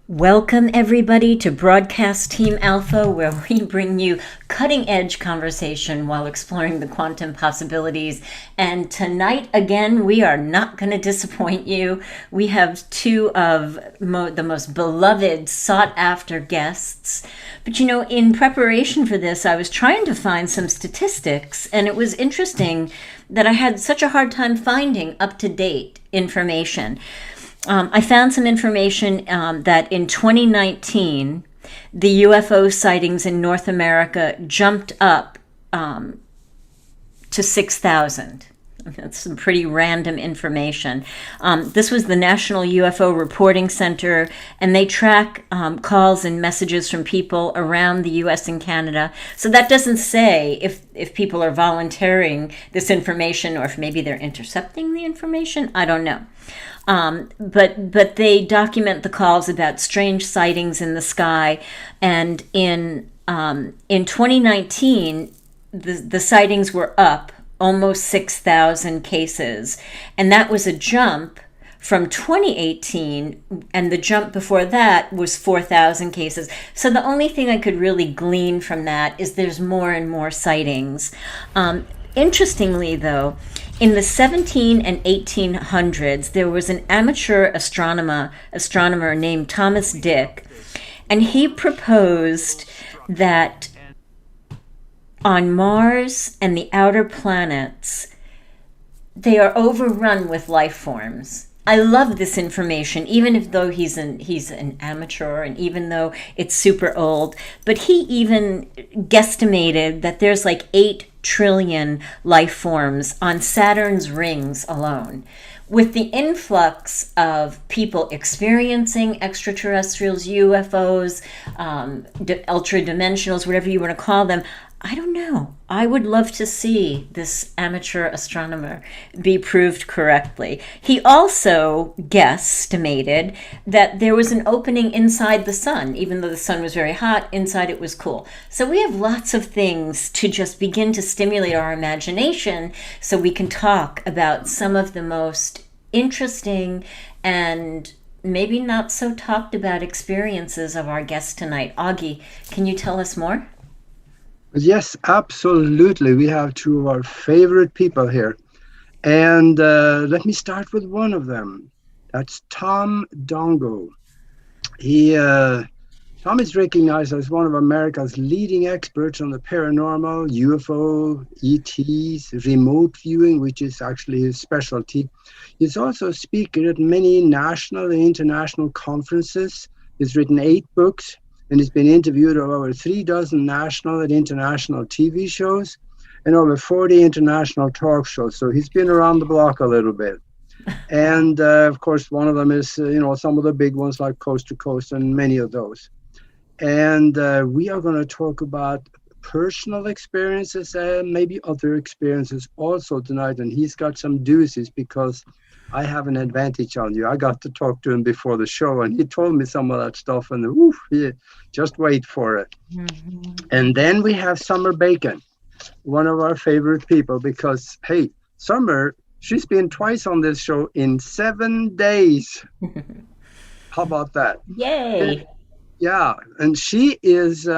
Welcome, everybody, to Broadcast Team Alpha, where we bring you cutting-edge conversation while exploring the quantum possibilities. And tonight, again, we are not going to disappoint you. We have two of the most beloved, sought-after guests. But, in preparation for this, I was trying to find some statistics, and it was interesting that I had such a hard time finding up-to-date information. I found some information that in 2019, the UFO sightings in North America jumped up to 6,000. That's some pretty random information. This was the National UFO Reporting Center, and they track calls and messages from people around the U.S. and Canada. So that doesn't say if people are volunteering this information or if maybe they're intercepting the information. I don't know. But they document the calls about strange sightings in the sky, and in 2019, the sightings were up almost 6,000 cases, and that was a jump from 2018, and the jump before that was 4,000 cases. So the only thing I could really glean from that is there's more and more sightings. Interestingly, though, in the 17 and 1800s, there was an amateur astronomer named Thomas Dick, and he proposed that on Mars and the outer planets, they are overrun with life forms. I love this information, even though he's an amateur and even though it's super old. But he even guesstimated that there's like 8 trillion life forms on Saturn's rings alone. With the influx of people experiencing extraterrestrials, UFOs, ultra-dimensionals, whatever you want to call them, I don't know. I would love to see this amateur astronomer be proved correctly. He also guesstimated that there was an opening inside the sun. Even though the sun was very hot, inside it was cool. So we have lots of things to just begin to stimulate our imagination so we can talk about some of the most interesting and maybe not so talked about experiences of our guest tonight. Augie, can you tell us more? Yes, absolutely. We have two of our favorite people here. And let me start with one of them. That's Tom Dongo. Tom is recognized as one of America's leading experts on the paranormal, UFO, ETs, remote viewing, which is actually his specialty. He's also a speaker at many national and international conferences. He's written 8 books, and he's been interviewed on over 36 national and international TV shows and over 40 international talk shows. So he's been around the block a little bit. And of course, one of them is, some of the big ones like Coast to Coast and many of those. And we are going to talk about personal experiences and maybe other experiences also tonight. And he's got some doozies because I have an advantage on you. I got to talk to him before the show, and he told me some of that stuff, and just wait for it. Mm-hmm. And then we have Summer Bacon, one of our favorite people, because, hey, Summer, she's been twice on this show in 7 days. How about that? Yay! And she is...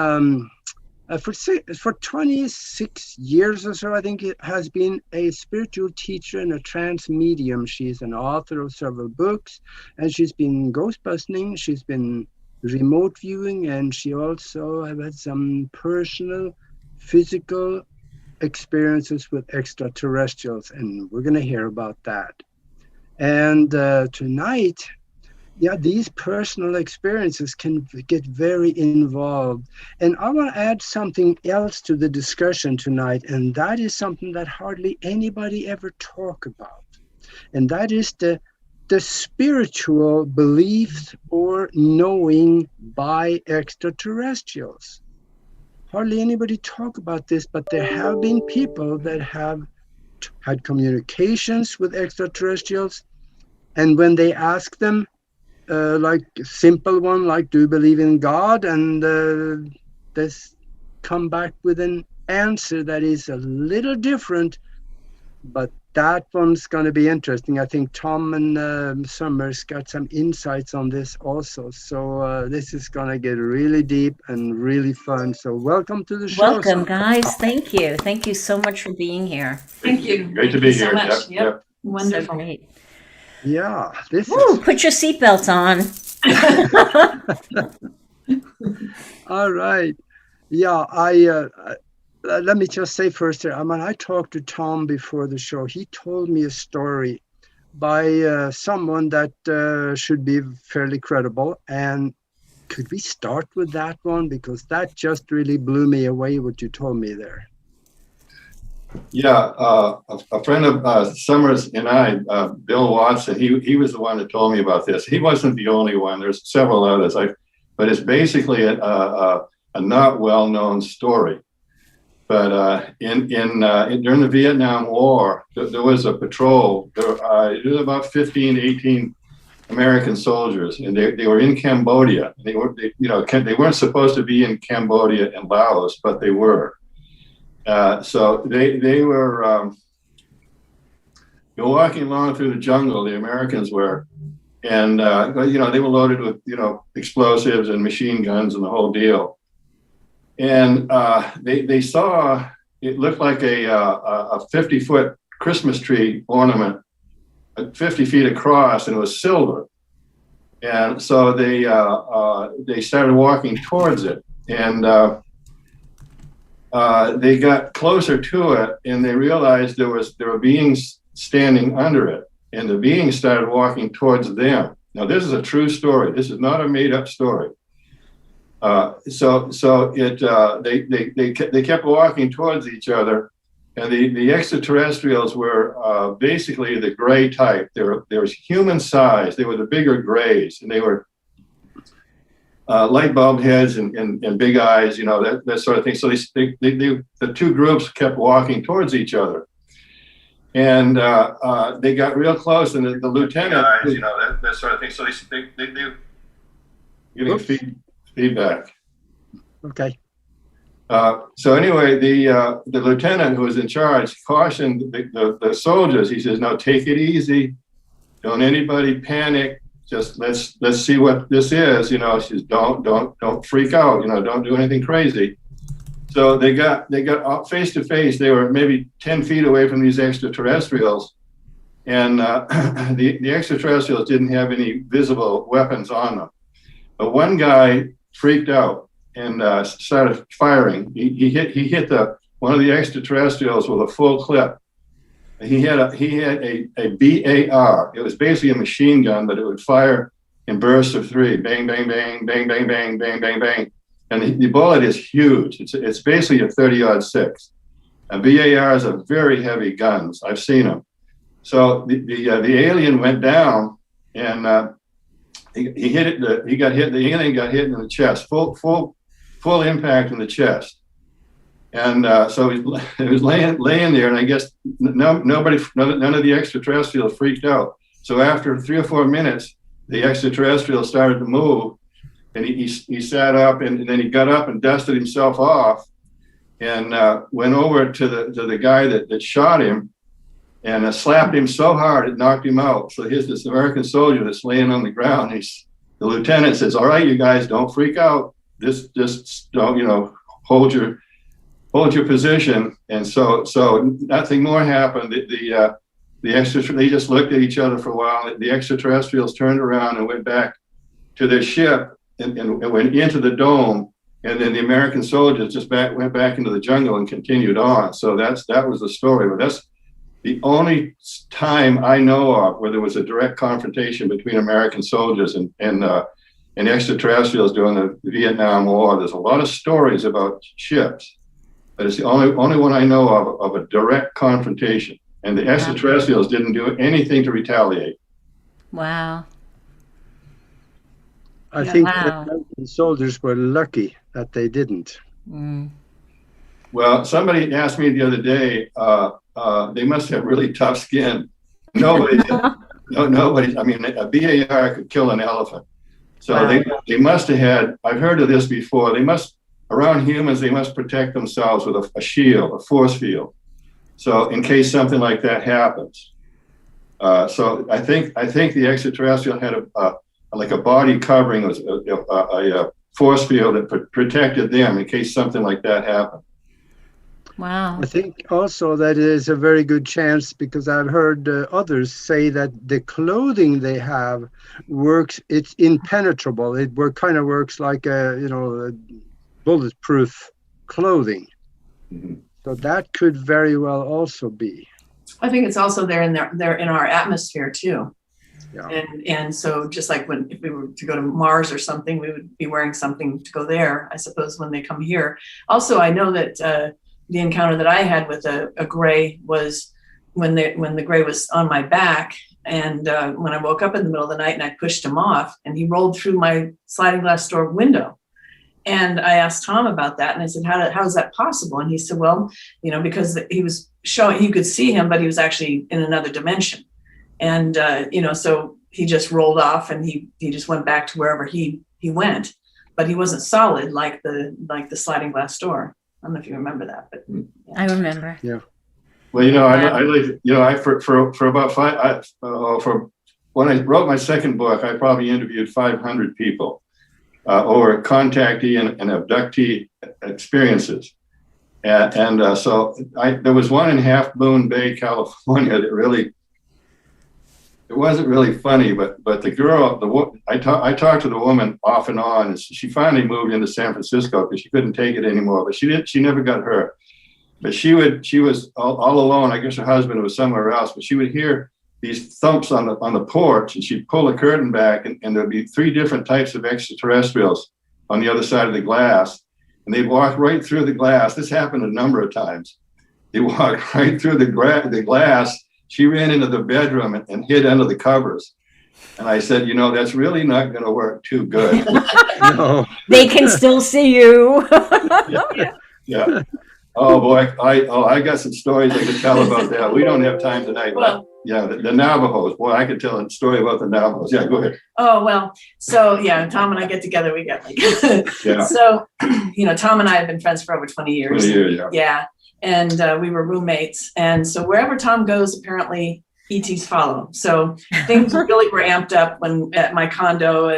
for 26 years or so, I think it has been a spiritual teacher and a trance medium. She's an author of several books, and she's been ghost busting, she's been remote viewing, and she also has had some personal physical experiences with extraterrestrials, and we're going to hear about that. And tonight, these personal experiences can get very involved. And I want to add something else to the discussion tonight, and that is something that hardly anybody ever talk about. And that is the spiritual beliefs or knowing by extraterrestrials. Hardly anybody talk about this, but there have been people that have had communications with extraterrestrials, and when they ask them, like a simple one, like, do you believe in God? And they come back with an answer that is a little different, but that one's going to be interesting. I think Tom and Summers got some insights on this also. So this is going to get really deep and really fun. So welcome to the show. Welcome, guys. Thank you. Thank you so much for being here. Thank you. Great to be here. So much. Yep. Wonderful. So great. Yeah, this Woo, is put your seatbelts on. all right. Yeah, I let me just say first here, I talked to Tom before the show. He told me a story by someone that should be fairly credible. And could we start with that one? Because that just really blew me away, what you told me there. Yeah, a friend of Summers and I, Bill Watson, he was the one that told me about this. He wasn't the only one. There's several others. But it's basically a not well-known story. But during the Vietnam War, there was a patrol. There was about 15, 18 American soldiers, and they were in Cambodia. They weren't supposed to be in Cambodia and Laos, but they were. So they were walking along through the jungle. The Americans were, and they were loaded with explosives and machine guns and the whole deal. And they saw, it looked like a 50-foot Christmas tree ornament, 50 feet across, and it was silver. And so they started walking towards it, and they got closer to it, and they realized there were beings standing under it, and the beings started walking towards them. Now, this is a true story. This is not a made-up story. So they kept walking towards each other, and the extraterrestrials were basically the gray type. They were human size. They were the bigger grays, and they were light bulb heads and big eyes, that sort of thing. So the two groups kept walking towards each other, and they got real close, and the lieutenant, that sort of thing. So they getting feedback. Okay. So anyway, the lieutenant who was in charge cautioned the soldiers. He says, "No, take it easy. Don't anybody panic. Just let's see what this is." She says, "Don't freak out. Don't do anything crazy." So they got face to face. They were maybe 10 feet away from these extraterrestrials, and the extraterrestrials didn't have any visible weapons on them. But one guy freaked out and started firing. He hit one of the extraterrestrials with a full clip. He had a BAR. It was basically a machine gun, but it would fire in bursts of 3. Bang, bang, bang, bang, bang, bang, bang, bang, bang. And the bullet is huge. It's basically a 30-06. BARs are very heavy guns. I've seen them. So the alien went down, and he hit it. The alien got hit in the chest. Full impact in the chest. And so he was laying there, and I guess none of the extraterrestrials freaked out. So after 3 or 4 minutes, the extraterrestrial started to move, and he sat up, and then he got up and dusted himself off, and went over to the guy that shot him, and slapped him so hard it knocked him out. So here's this American soldier that's laying on the ground. The lieutenant says, "All right, you guys, don't freak out. Just don't, hold your position." And so nothing more happened. They just looked at each other for a while. The extraterrestrials turned around and went back to their ship and went into the dome. And then the American soldiers just went back into the jungle and continued on. So that was the story. But that's the only time I know of where there was a direct confrontation between American soldiers and extraterrestrials during the Vietnam War. There's a lot of stories about ships, but it's the only one I know of a direct confrontation. And the extraterrestrials didn't do anything to retaliate. Wow. I think the American soldiers were lucky that they didn't. Mm. Well, somebody asked me the other day, they must have really tough skin. Nobody, I mean, a BAR could kill an elephant. So they must have had, I've heard of this before, around humans, they must protect themselves with a shield, a force field. So in case something like that happens. So I think the extraterrestrial had like a body covering, a force field that protected them in case something like that happened. Wow. I think also that is a very good chance, because I've heard others say that the clothing they have works, it's impenetrable. It kind of works like a bulletproof clothing. Mm-hmm. So that could very well also be. I think it's also they're in our atmosphere too. Yeah. And so just like if we were to go to Mars or something, we would be wearing something to go there, I suppose, when they come here. Also, I know that the encounter that I had with a gray was when the gray was on my back, and when I woke up in the middle of the night and I pushed him off, and he rolled through my sliding glass door window. And I asked Tom about that, and I said, how is that possible? And he said, well, because he was showing, you could see him, but he was actually in another dimension. And, so he just rolled off, and he just went back to wherever he went, but he wasn't solid like the sliding glass door. I don't know if you remember that, but yeah. I remember. Yeah. Well, for about for when I wrote my second book, I probably interviewed 500 people over contactee and abductee experiences. And so there was one in Half Moon Bay, California, that it wasn't really funny, but the girl, I talked to the woman off and on, and she finally moved into San Francisco because she couldn't take it anymore. But she never got hurt. But she was all alone. I guess her husband was somewhere else. But she would hear these thumps on the porch, and she'd pull the curtain back, and there'd be 3 different types of extraterrestrials on the other side of the glass, and they'd walk right through the glass. This happened a number of times. They walked right through the glass. She ran into the bedroom and hid under the covers. And I said, that's really not going to work too good. No. They can still see you. Yeah. Oh boy, I got some stories I could tell about that. We don't have time tonight. Well, yeah, the Navajos. Boy, I could tell a story about the Navajos. Yeah, go ahead. Oh, well, so yeah, Tom and I get together, we get Yeah. So, Tom and I have been friends for over 20 years. 20 years, yeah. Yeah. And we were roommates. And so wherever Tom goes, apparently ETs follow. So things really were amped up at my condo.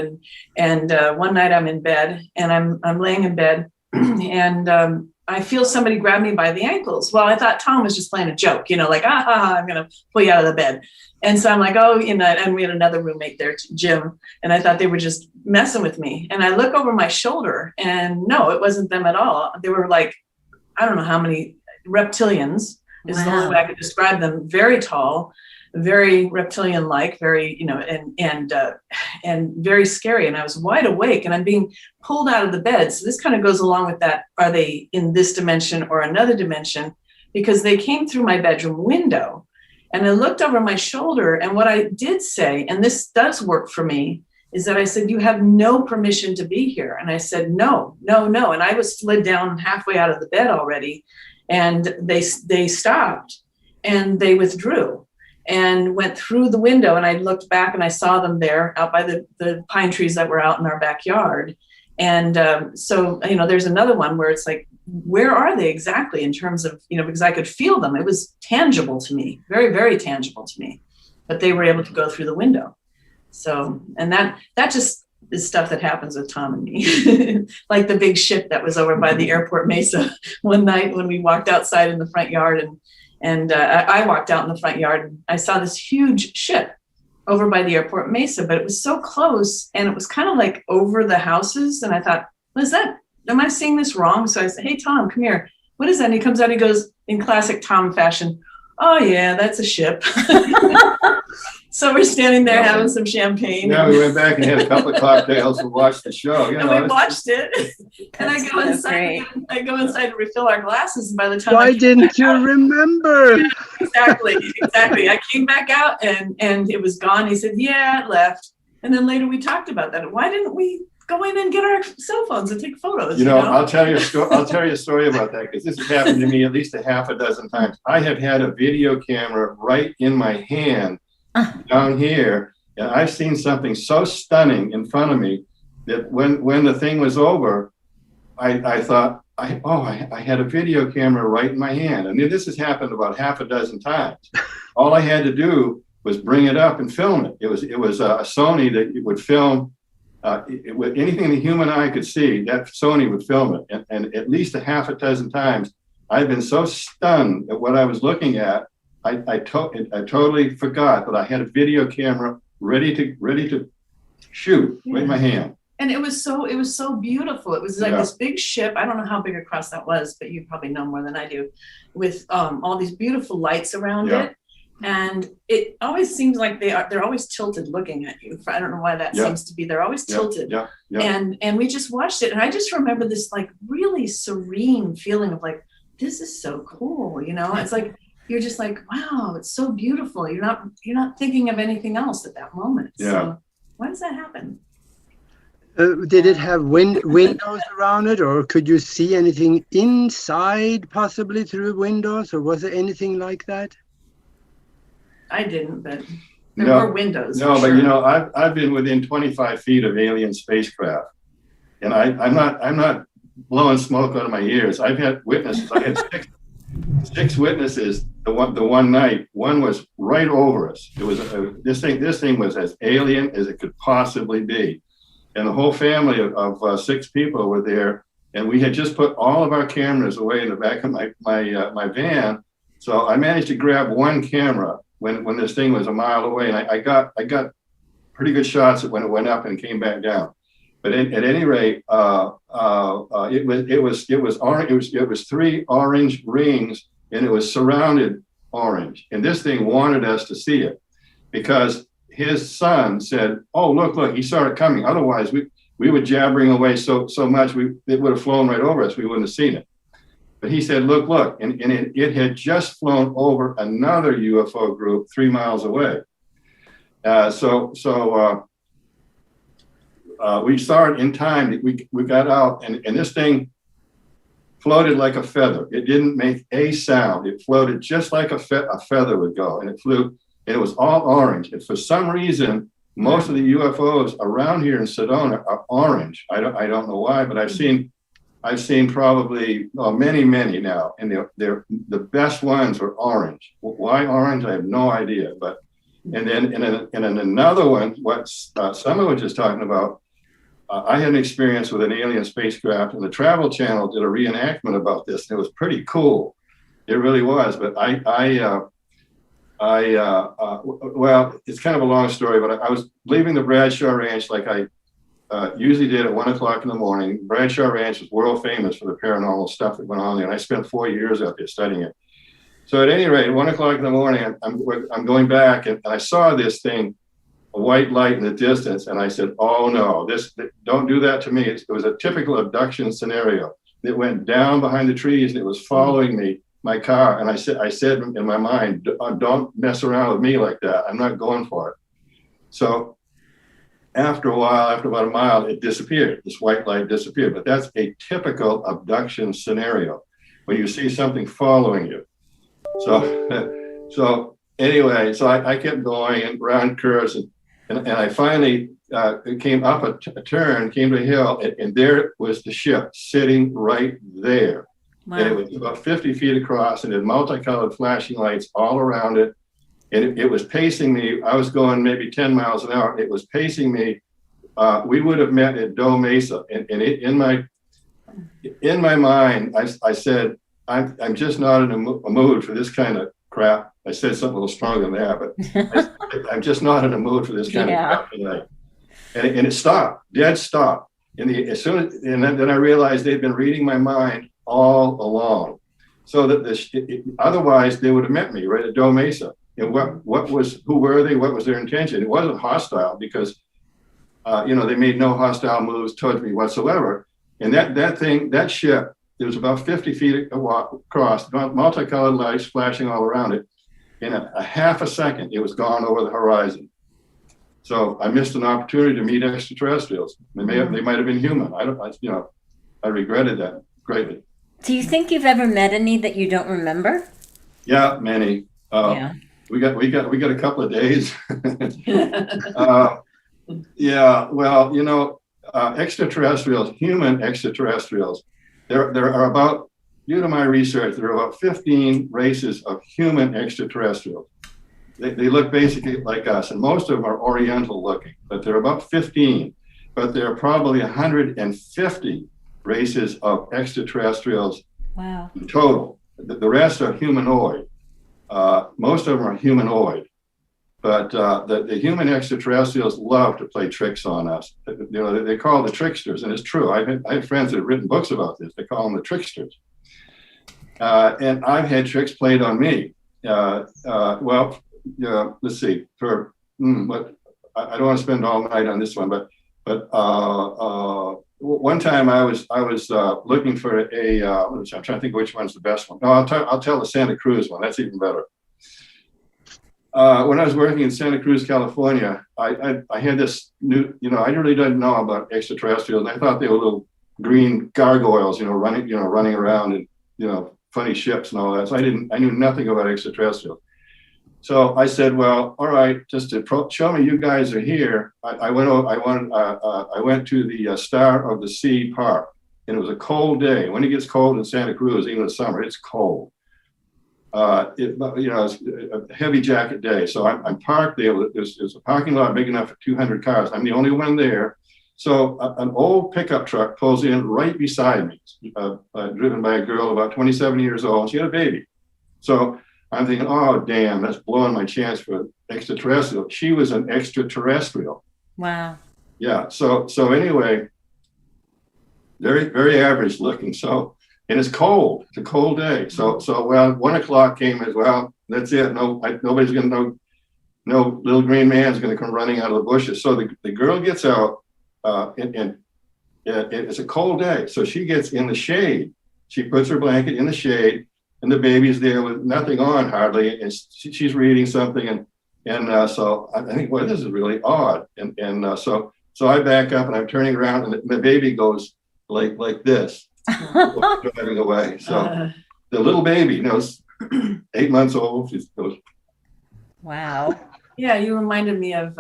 And one night I'm in bed, and I'm laying in bed, and I feel somebody grab me by the ankles. Well, I thought Tom was just playing a joke, like, I'm going to pull you out of the bed. And so I'm like, and we had another roommate there, Jim, and I thought they were just messing with me. And I look over my shoulder, and no, it wasn't them at all. They were like, I don't know how many reptilians is the only way I could describe them. Very tall, very reptilian-like, very, and very scary. And I was wide awake, and I'm being pulled out of the bed. So this kind of goes along with that. Are they in this dimension or another dimension? Because they came through my bedroom window, and I looked over my shoulder. And what I did say, and this does work for me, is that I said, you have no permission to be here. And I said, no. And I was slid down halfway out of the bed already. And they stopped, and they withdrew and went through the window. And I looked back, and I saw them there out by the pine trees that were out in our backyard. And so, there's another one where it's like, where are they exactly in terms of, because I could feel them. It was tangible to me, very, very tangible to me, but they were able to go through the window. So, and that just is stuff that happens with Tom and me, like the big ship that was over by the airport Mesa one night when we walked outside in the front yard, and I walked out in the front yard, and I saw this huge ship over by the airport Mesa, but it was so close, and it was kind of like over the houses. And I thought, what is that? Am I seeing this wrong? So I said, hey, Tom, come here. What is that? And he comes out, he goes in classic Tom fashion, oh yeah, that's a ship. So we're standing there having some champagne. Yeah, we went back and had a couple of cocktails and watched the show. And we watched it. And I go inside. I go inside to refill our glasses. And by the time why didn't you remember? Exactly. I came back out, and it was gone. He said, yeah, it left. And then later we talked about that. Why didn't we go in and get our cell phones and take photos? I'll tell you a story about that, because this has happened to me at least a half a dozen times. I have had a video camera right in my hand down here, and I've seen something so stunning in front of me that when the thing was over, I thought, I had a video camera right in my hand. I mean, this has happened about half a dozen times. All I had to do was bring it up and film it. It was a Sony that would film with anything the human eye could see. That Sony would film it, and at least a half a dozen times, I've been so stunned at what I was looking at. I totally forgot that I had a video camera ready to shoot with my hand. And it was so beautiful. It was like this big ship. I don't know how big across that was, but you probably know more than I do, with all these beautiful lights around it. And it always seems like they're always tilted looking at you. I don't know why that seems to be. They're always tilted. And we just watched it. And I just remember this like really serene feeling of like, this is so cool. You know, it's like, you're just like, wow, it's so beautiful. You're not thinking of anything else at that moment. So why does that happen? Did it have windows around it, or could you see anything inside, possibly through windows, or was there anything like that? I didn't, but there were windows. No, but you know, I've been within 25 feet of alien spacecraft, and I'm not blowing smoke out of my ears. I've had witnesses. I had six witnesses. The one night, one was right over us. It was this thing was as alien as it could possibly be. And the whole family of 6 people were there, and we had just put all of our cameras away in the back of my van. So I managed to grab one camera when this thing was a mile away, and I got pretty good shots when it went up and came back down. But at any rate, it was 3 orange rings, and it was surrounded orange. And this thing wanted us to see it because his son said, "Oh, look, he saw it coming. Otherwise, we were jabbering away so much, it would have flown right over us. We wouldn't have seen it." But he said, look, and it had just flown over another UFO group 3 miles away. So we saw it in time. We got out, and this thing floated like a feather. It didn't make a sound. It floated just like a feather would go, and it flew. And it was all orange. And for some reason, most of the UFOs around here in Sedona are orange. I don't know why, but I've seen probably many now, and they're the best ones are orange. Why orange? I have no idea. But and then in another one, what Summer was just talking about, I had an experience with an alien spacecraft, and the Travel Channel did a reenactment about this, and it was pretty cool. It really was. But well, it's kind of a long story, but I was leaving the Bradshaw Ranch like I usually did at 1 o'clock in the morning. Bradshaw Ranch is world famous for the paranormal stuff that went on there, and I spent 4 years out there studying it. So at any rate, 1 o'clock in the morning, I'm going back, and I saw this thing, a white light in the distance, and I said, "Oh no, don't do that to me." It was a typical abduction scenario. It went down behind the trees, and it was following me. My car, and I said in my mind, "Don't mess around with me like that. I'm not going for it." So after a while, after about a mile, it disappeared. This white light disappeared. But that's a typical abduction scenario when you see something following you. So anyway, I kept going and round curves, and I finally came up a turn, came to a hill, and there was the ship sitting right there. Wow. And it was about 50 feet across, and it had multicolored flashing lights all around it. And it was pacing me. I was going maybe 10 miles an hour. It was pacing me. We would have met at Doe Mesa. And in my mind, I said, I'm just not in a mood for this kind of crap. I said something a little stronger than that, but I'm just not in a mood for this kind of crap tonight. And it stopped, dead stop. And then I realized they'd been reading my mind all along, so that otherwise they would have met me right at Doe Mesa. And who were they? What was their intention? It wasn't hostile because, they made no hostile moves towards me whatsoever. And that ship, it was about 50 feet across, multicolored lights flashing all around it. In a half a second, it was gone over the horizon. So I missed an opportunity to meet extraterrestrials. They might have been human. I regretted that greatly. Do you think you've ever met any that you don't remember? Yeah, many. We got a couple of days. Extraterrestrials, human extraterrestrials, there are about, due to my research, there are about 15 races of human extraterrestrials. They look basically like us, and most of them are Oriental looking, but there are about 15. But there are probably 150 races of extraterrestrials in total. The rest are humanoid. Most of them are humanoid. But the human extraterrestrials love to play tricks on us. You know, they call the tricksters, and it's true. I have friends that have written books about this. They call them the tricksters. And I've had tricks played on me. Well, let's see. But I don't want to spend all night on this one. But one time I was looking for I'm trying to think which one's the best one. No, I'll tell the Santa Cruz one. That's even better. When I was working in Santa Cruz, California, I had this new, I really didn't know about extraterrestrials. I thought they were little green gargoyles, running around and, funny ships and all that. So I knew nothing about extraterrestrials. So I said, well, all right, just to show me you guys are here. I went to the Star of the Sea Park, and it was a cold day. When it gets cold in Santa Cruz, even in the summer, it's cold. It's a heavy jacket day. So I'm parked there. There's a parking lot big enough for 200 cars. I'm the only one there. So an old pickup truck pulls in right beside me, driven by a girl about 27 years old. She had a baby. So I'm thinking, oh, damn, that's blowing my chance for extraterrestrial. She was an extraterrestrial. Wow. Yeah. So anyway, very, very average looking. So, and it's cold. It's a cold day. So 1 o'clock came as well. That's it. Nobody's going to know. No little green man's going to come running out of the bushes. So the girl gets out, and it's a cold day. So she gets in the shade. She puts her blanket in the shade, and the baby's there with nothing on hardly, and she's reading something. And so I think, well, this is really odd. And so I back up, and I'm turning around, and the baby goes like this. Driving away. So the little baby, 8 months old. She goes. Wow. Yeah, you reminded me of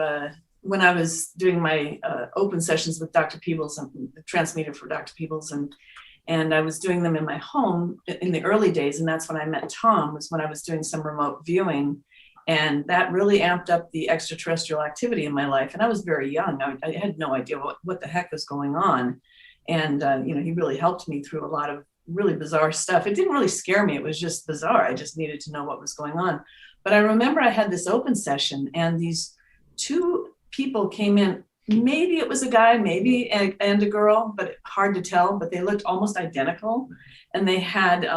when I was doing my open sessions with Dr. Peebles and the Trance Medium for Dr. Peebles, and I was doing them in my home in the early days, and that's when I met Tom. Was when I was doing some remote viewing, and that really amped up the extraterrestrial activity in my life. And I was very young. I had no idea what the heck was going on. And, he really helped me through a lot of really bizarre stuff. It didn't really scare me. It was just bizarre. I just needed to know what was going on. But I remember I had this open session, and these two people came in. Maybe it was a guy, maybe and a girl, but hard to tell. But they looked almost identical. And they had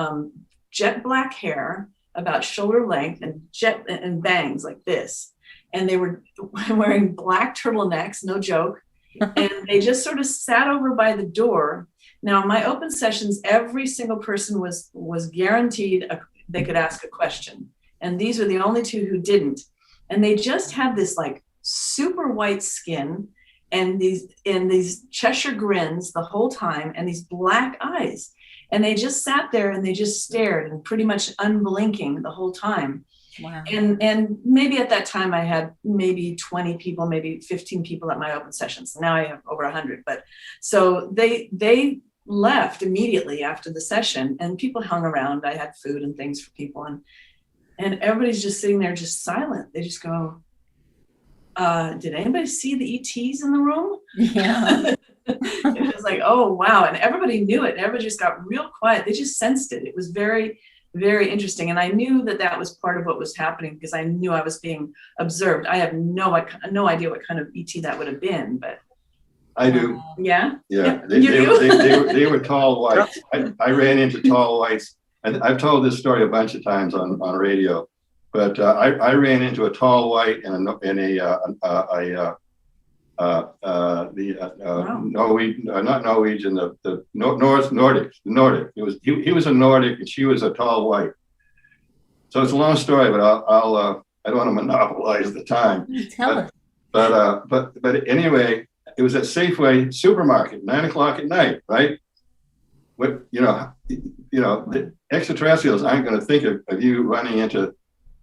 jet black hair, about shoulder length, and bangs like this. And they were wearing black turtlenecks, no joke. And they just sort of sat over by the door. Now, in my open sessions, every single person was guaranteed they could ask a question. And these are the only two who didn't. And they just had this like super white skin and these Cheshire grins the whole time and these black eyes. And they just sat there and they just stared and pretty much unblinking the whole time. Wow. And maybe at that time I had maybe 20 people, maybe 15 people at my open sessions. Now I have over 100. But so they left immediately after the session, and people hung around. I had food and things for people, and everybody's just sitting there just silent. They just go, did anybody see the ETs in the room? Yeah. It was like, oh, wow. And everybody knew it. And everybody just got real quiet. They just sensed it. It was very, very interesting. And I knew that was part of what was happening because I knew I was being observed. I have no idea what kind of ET that would have been, but. I do. Yeah? Yeah. They were tall whites. I ran into tall whites. I've told this story a bunch of times on radio, but I ran into a tall white and not Norwegian, the Nordic. He was a Nordic and she was a tall white. So it's a long story, but I don't want to monopolize the time. Tell us. But anyway, it was at Safeway supermarket, 9 o'clock at night, right? What the extraterrestrials aren't going to think of you running into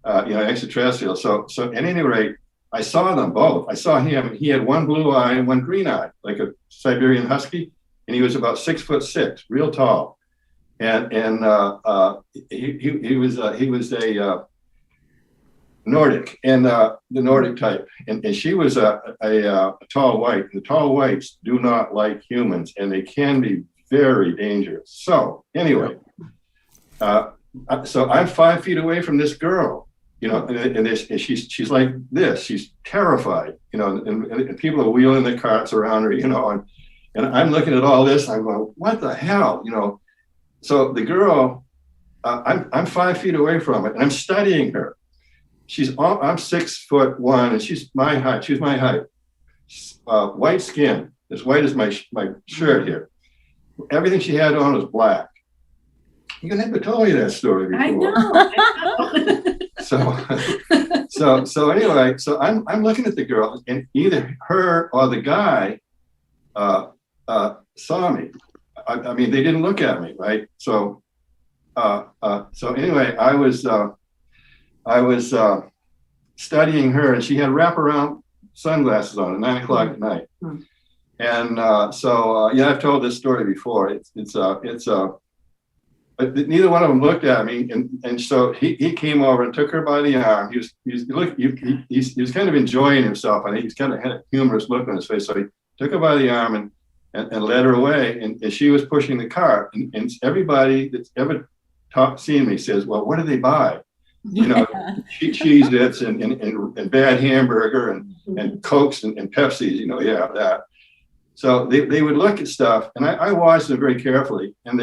extraterrestrials. So at any rate, I saw them both. I saw him. He had one blue eye and one green eye, like a Siberian husky, and he was about 6'6", real tall. he was a Nordic, and the Nordic type, and she was a tall white. The tall whites do not like humans, and they can be very dangerous. So anyway, so I'm 5 feet away from this girl, and she's like this. She's terrified, and people are wheeling the carts around her, and I'm looking at all this. I'm going, what the hell, So the girl, I'm 5 feet away from it, and I'm studying her. I'm 6'1", and she's my height. She's my height. White skin, as white as my shirt here. Everything she had on was black. You never told me that story before. I know. So anyway, so I'm looking at the girl, and either her or the guy saw me. I mean, they didn't look at me, right? So anyway, I was studying her, and she had wraparound sunglasses on at 9 o'clock at night. And I've told this story before. But neither one of them looked at me, and so he came over and took her by the arm. He was kind of enjoying himself. I think he's kind of had a humorous look on his face. So he took her by the arm and led her away, and she was pushing the cart. And everybody that's ever seen me says, "Well, what do they buy?" Cheez-Its and bad hamburger and Cokes and Pepsis, that. So they would look at stuff, and I watched them very carefully, and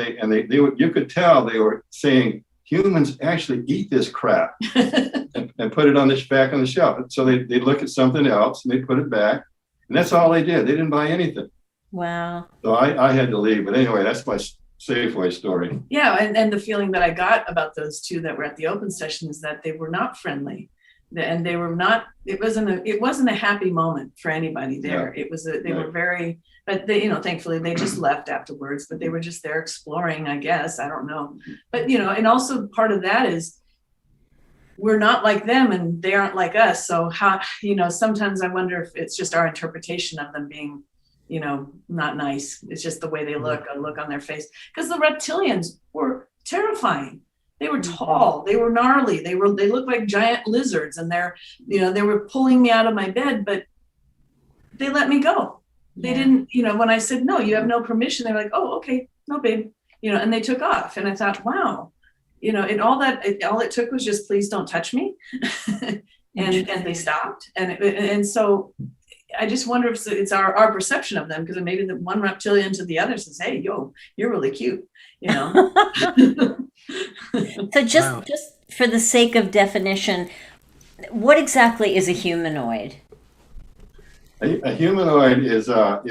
you could tell they were saying, humans actually eat this crap and put it back on the shelf. So they'd look at something else and they put it back, and that's all they did. They didn't buy anything. Wow. So I had to leave, but anyway, that's my Safeway story. Yeah, and the feeling that I got about those two that were at the open session is that they were not friendly, and they were not. It wasn't a happy moment for anybody there. Yeah. They were very, but they, thankfully they just left afterwards. But they were just there exploring, I guess. I don't know, but and also part of that is we're not like them and they aren't like us. So how sometimes I wonder if it's just our interpretation of them being not nice. It's just the way they look, a look on their face. Because the reptilians were terrifying. They were tall, they were gnarly, they looked like giant lizards, and they were pulling me out of my bed, but they let me go. They didn't, when I said, no, you have no permission, they were like, oh, okay, no, babe, and they took off. And I thought, wow, and all it took was just, please don't touch me. and they stopped. And so I just wonder if it's our perception of them, because maybe the one reptilian to the other says, hey, yo, you're really cute, So just for the sake of definition, what exactly is a humanoid? A humanoid is they're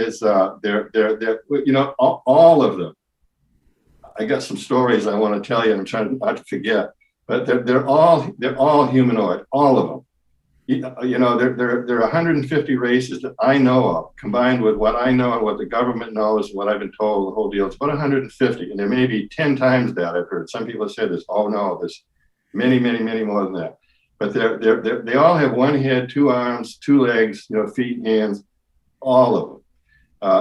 all of them. I got some stories I want to tell you, and I'm trying not to forget, but they're all humanoid, all of them. There are 150 races that I know of, combined with what I know and what the government knows, and what I've been told, the whole deal. It's about 150, and there may be 10 times that. I've heard some people have said this. Oh no, there's many, many, many more than that. But they all have one head, 2 arms, 2 legs, feet, hands, all of them,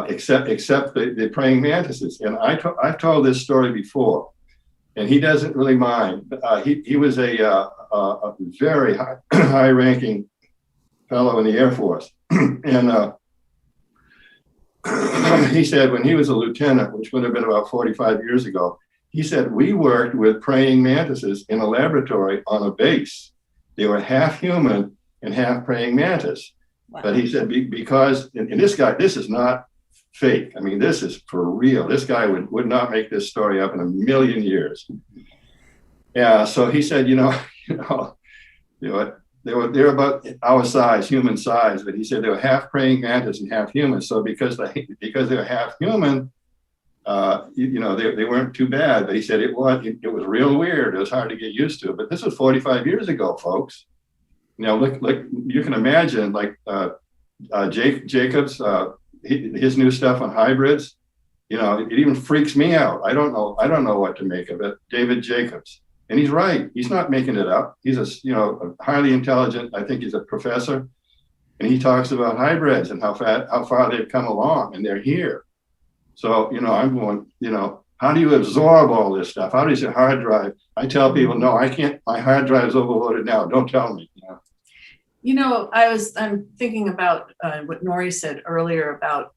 except the praying mantises. And I've told this story before, and he doesn't really mind. He was a very high-ranking fellow in the Air Force, and he said when he was a lieutenant, which would have been about 45 years ago, he said we worked with praying mantises in a laboratory on a base. They were half human and half praying mantis. Wow. But he said because and this guy, this is not fake. I mean, this is for real. This guy would not make this story up in a million years. Yeah. So he said, they're about our size, human size, but he said they were half praying mantis and half human. So because they were half human, they weren't too bad. But he said it was real weird. It was hard to get used to. But this was 45 years ago, folks. Look, you can imagine, like Jacobs, his new stuff on hybrids. It even freaks me out. I don't know what to make of it. David Jacobs. And he's right. He's not making it up. He's a highly intelligent, I think he's a professor. And he talks about hybrids and how far they've come along, and they're here. So, I'm going, how do you absorb all this stuff? How does your hard drive? I tell people, no, I can't. My hard drive's overloaded now. Don't tell me. I'm thinking about what Nori said earlier about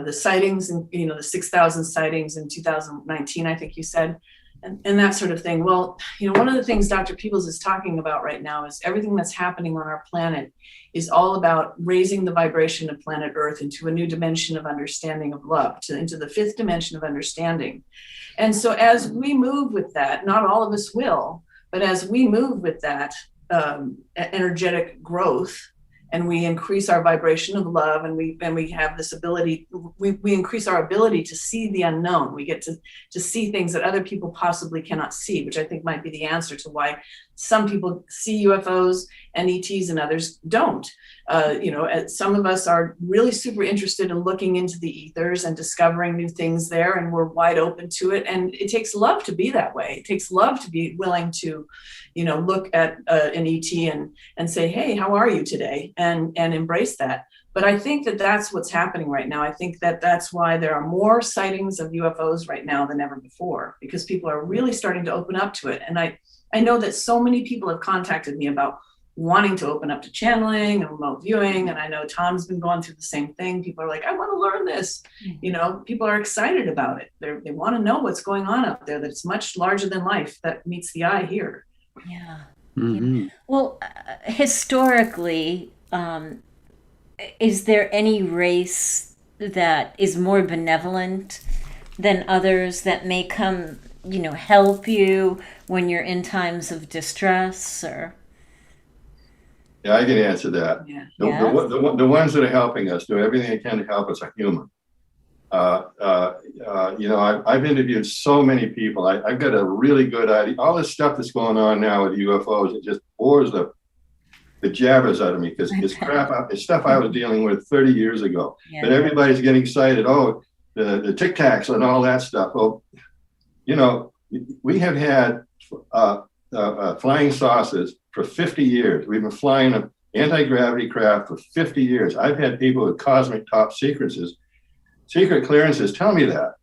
the sightings and, the 6,000 sightings in 2019, I think you said, and that sort of thing. Well, one of the things Dr. Peebles is talking about right now is everything that's happening on our planet is all about raising the vibration of planet Earth into a new dimension of understanding of love, into the fifth dimension of understanding. And so as we move with that, not all of us will, but as we move with that energetic growth, and we increase our vibration of love, and we have this ability, we increase our ability to see the unknown. We get to see things that other people possibly cannot see, which I think might be the answer to why some people see UFOs and ETs and others don't. Some of us are really super interested in looking into the ethers and discovering new things there, and we're wide open to it. And it takes love to be that way. It takes love to be willing to, look at an ET and say, hey, how are you today? And embrace that. But I think that that's what's happening right now. I think that that's why there are more sightings of UFOs right now than ever before, because people are really starting to open up to it. And I know that so many people have contacted me about wanting to open up to channeling and remote viewing. And I know Tom's been going through the same thing. People are like, I want to learn this. People are excited about it. They want to know what's going on out there, that it's much larger than life that meets the eye here. Yeah. Mm-hmm. Well, historically, is there any race that is more benevolent than others that may come, help you when you're in times of distress? Or Yeah, I can answer that. Yeah. The ones that are helping us do everything they can to help us are human. I've interviewed so many people. I've got a really good idea. All this stuff that's going on now with UFOs, it just bores the jabbers out of me, because it's crap. It's stuff I was dealing with 30 years ago. Yeah. But everybody's getting excited. Oh, the Tic Tacs and all that stuff. Well, we have had flying saucers for 50 years. We've been flying an anti-gravity craft for 50 years. I've had people with cosmic top secret clearances tell me that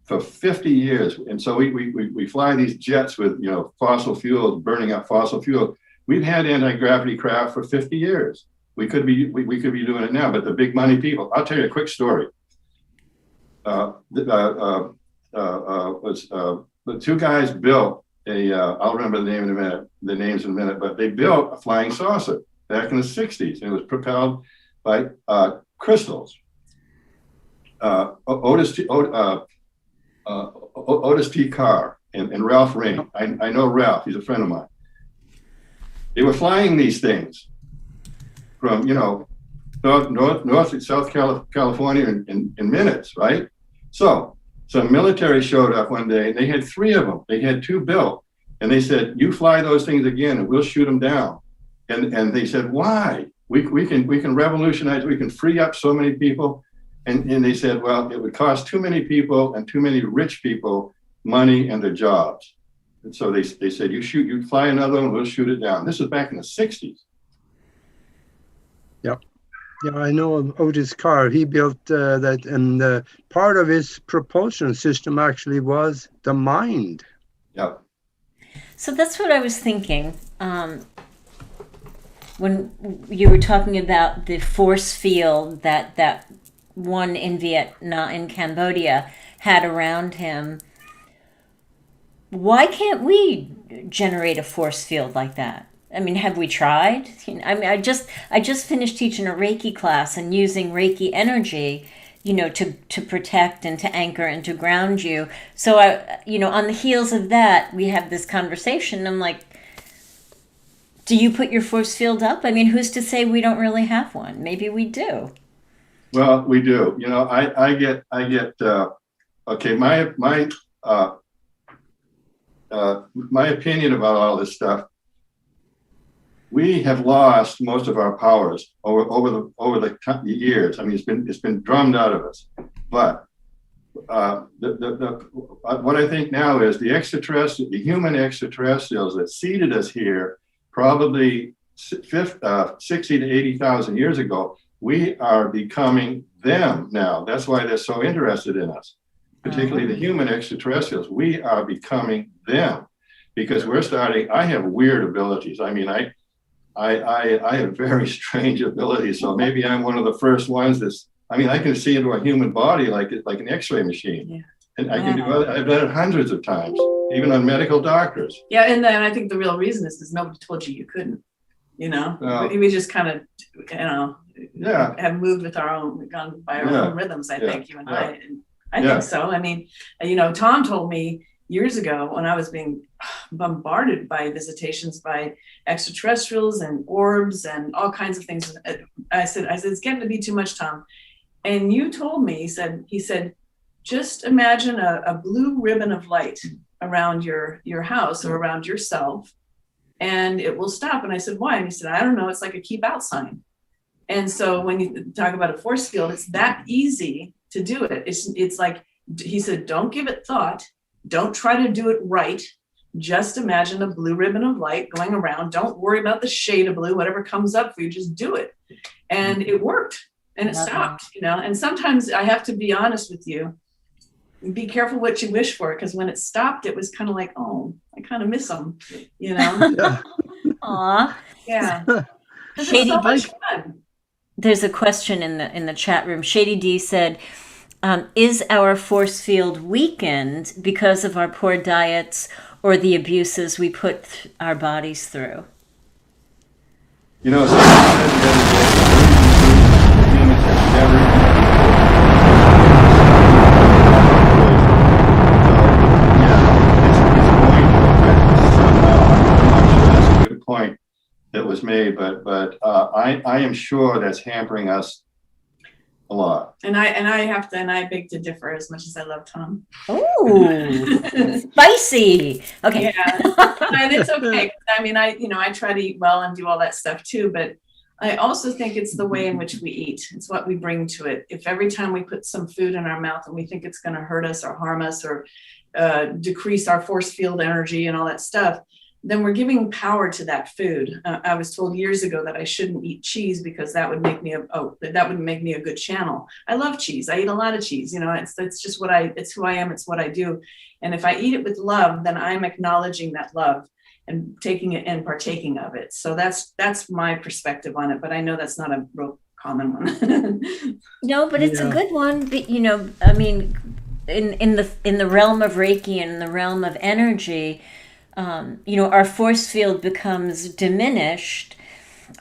for 50 years. And so we fly these jets with, fossil fuels, burning up fossil fuel. We've had anti-gravity craft for 50 years. We could be doing it now, but the big money people. I'll tell you a quick story. The two guys built I'll remember the names in a minute, but they built a flying saucer back in the 60s, and it was propelled by crystals. Otis T. Carr and Ralph Ring. I know Ralph, he's a friend of mine. They were flying these things from, north and South California in minutes, right? So some military showed up one day, and they had 3 of them. They had 2 built, and they said, you fly those things again and we'll shoot them down. And they said, why? We can revolutionize, we can free up so many people. And they said, well, it would cost too many people and too many rich people money and their jobs. And so they said, you fly another one, we'll shoot it down. This was back in the 60s. Yep. Yeah, I know of Otis Carr. He built that, and part of his propulsion system actually was the mind. Yeah. So that's what I was thinking. When you were talking about the force field that one in Vietnam, in Cambodia, had around him, why can't we generate a force field like that? I mean, have we tried? I just finished teaching a Reiki class and using Reiki energy, to protect and to anchor and to ground you. So on the heels of that, we have this conversation. I'm like, do you put your force field up? I mean, who's to say we don't really have one? Maybe we do. Well, we do. I get. Okay, my opinion about all this stuff. We have lost most of our powers over the years. I mean, it's been drummed out of us. But what I think now is the human extraterrestrials that seeded us here, probably 60 to 80,000 years ago. We are becoming them now. That's why they're so interested in us. particularly the human extraterrestrials. We are becoming them because we're starting. I have weird abilities. I mean, I have very strange abilities. So maybe I'm one of the first ones I can see into a human body like an X-ray machine. Yeah. And I can do other, I've done it hundreds of times, even on medical doctors. Yeah, and then I think the real reason is because nobody told you couldn't. We just kind of, have moved with our own, gone by our own rhythms. I think you and I think so. I mean, Tom told me years ago when I was being bombarded by visitations by extraterrestrials and orbs and all kinds of things. I said, it's getting to be too much, Tom. And you told me, he said, just imagine a blue ribbon of light around your house or around yourself, and it will stop. And I said, why? And he said, I don't know. It's like a keep out sign. And so when you talk about a force field, it's that easy to do it. It's like, he said, don't give it thought. Don't try to do it right. Just imagine a blue ribbon of light going around. Don't worry about the shade of blue, whatever comes up for you, just do it. And it worked and it stopped, and sometimes I have to be honest with you. Be careful what you wish for, because when it stopped, it was kind of like, oh, I kind of miss them, Yeah. Aw. Yeah. Shady so much fun. There's a question in the chat room. Shady D said, is our force field weakened because of our poor diets or the abuses we put our bodies through? Humans have never point that was made, but I am sure that's hampering us a lot. And I beg to differ as much as I love Tom. Oh, spicy. Okay. Yeah, and it's okay. I mean, I try to eat well and do all that stuff too, but I also think it's the way in which we eat. It's what we bring to it. If every time we put some food in our mouth and we think it's going to hurt us or harm us or decrease our force field energy and all that stuff, then we're giving power to that food. I was told years ago that I shouldn't eat cheese because that would make me a good channel. I love cheese. I eat a lot of cheese. It's just it's who I am. It's what I do. And if I eat it with love, then I'm acknowledging that love and taking it and partaking of it. So that's my perspective on it. But I know that's not a real common one. No, but it's a good one. I mean, in the realm of Reiki and in the realm of energy, our force field becomes diminished